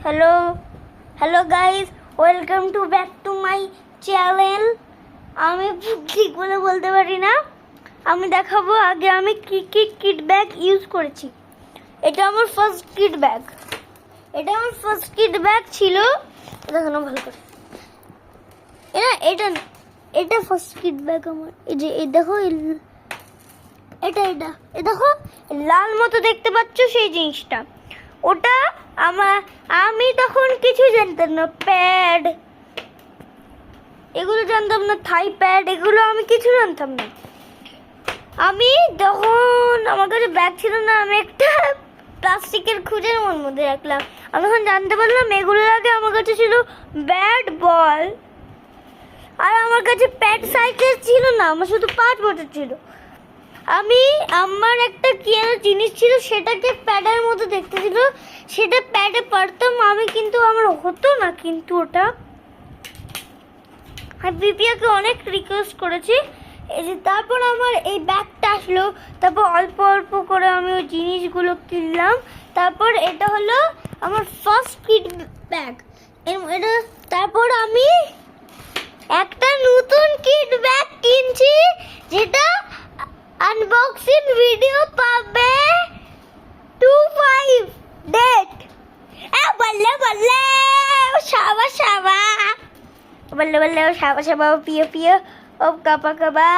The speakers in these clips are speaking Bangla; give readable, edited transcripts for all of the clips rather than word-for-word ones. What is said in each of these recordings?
Hello hello guys, welcome to back to my channel. আমি ঠিক বলে বলতে পারি না, আমি দেখাবো আগে আমি কি কি কিট ব্যাগ ইউজ করেছি। এটা আমার ফার্স্ট কিট ব্যাগ, ছিল। দেখো না ভালো করে, এটা ফার্স্ট কিট ব্যাগ আমার। এই যে এই দেখো, এটা দেখো লাল মতো দেখতে পাচ্ছ, সেই জিনিসটা ওটা আমি তখন কিছু জানতাম না। প্যাড এগুলো জানতাম না, থাই প্যাড এগুলো আমি কিছু জানতাম না। আমি তখন আমার কাছে ব্যাগ ছিল না, আমি একটা প্লাস্টিকের খুঁজের মধ্যে রাখলাম। আমি তখন জানতে পারলাম এগুলোর আগে আমার কাছে ছিল ব্যাট বল, আর আমার কাছে প্যাড সাইকেল ছিল না, আমার শুধু 5 বছর ছিল। আমার একটা কি জিনিস ছিল, সেটাকে প্যাডের মতো দেখতে ছিল, সেটা প্যাডে পারতাম আমি, কিন্তু আমার হতো না। কিন্তু ওটা বিপিয়াকে অনেক রিকোয়েস্ট করেছি। এই যে তারপর আমার এই ব্যাগটা আসলো, তারপর অল্প অল্প করে আমি ওই জিনিসগুলো কিনলাম। তারপর এটা হলো আমার ফার্স্ট কিট ব্যাগ। এটা তারপর আমি একটা নতুন কিট ব্যাগ কিনছি, যেটা আনবক্সিং ভিডিও পাবে 25 ডেট। বললে শাবা শাবা, বললে শাবা শাবা, পিয়ে পিয়ে, ও কাপা কাবা।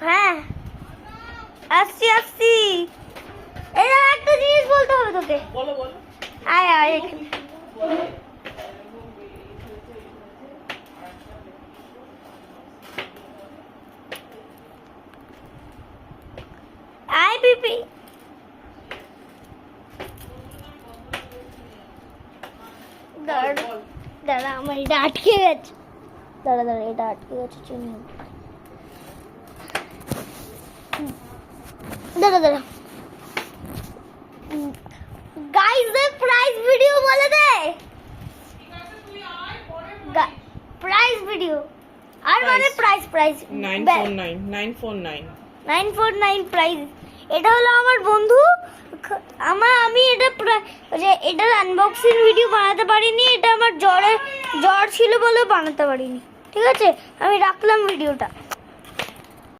হ্যাঁ আসছি। এটা একটা জিনিস বলতে হবে তোকে। বলো আয় এখানে। আয় পিপি, দাঁড়া আমার এটা আটকে গেছে, দাঁড়া এটা আটকে গেছে, চিনি। দাঁড়া গাইস, প্রাইস ভিডিও বলে দে, প্রাইস ভিডিও। আর মানে প্রাইস 949 প্রাইস। এটা হলো আমার বন্ধু, আমি এটার আনবক্সিং ভিডিও বানাতে পারিনি। এটা আমার জ্বর ছিল বলে বানাতে পারিনি। ঠিক আছে, আমি রাখলাম ভিডিওটা।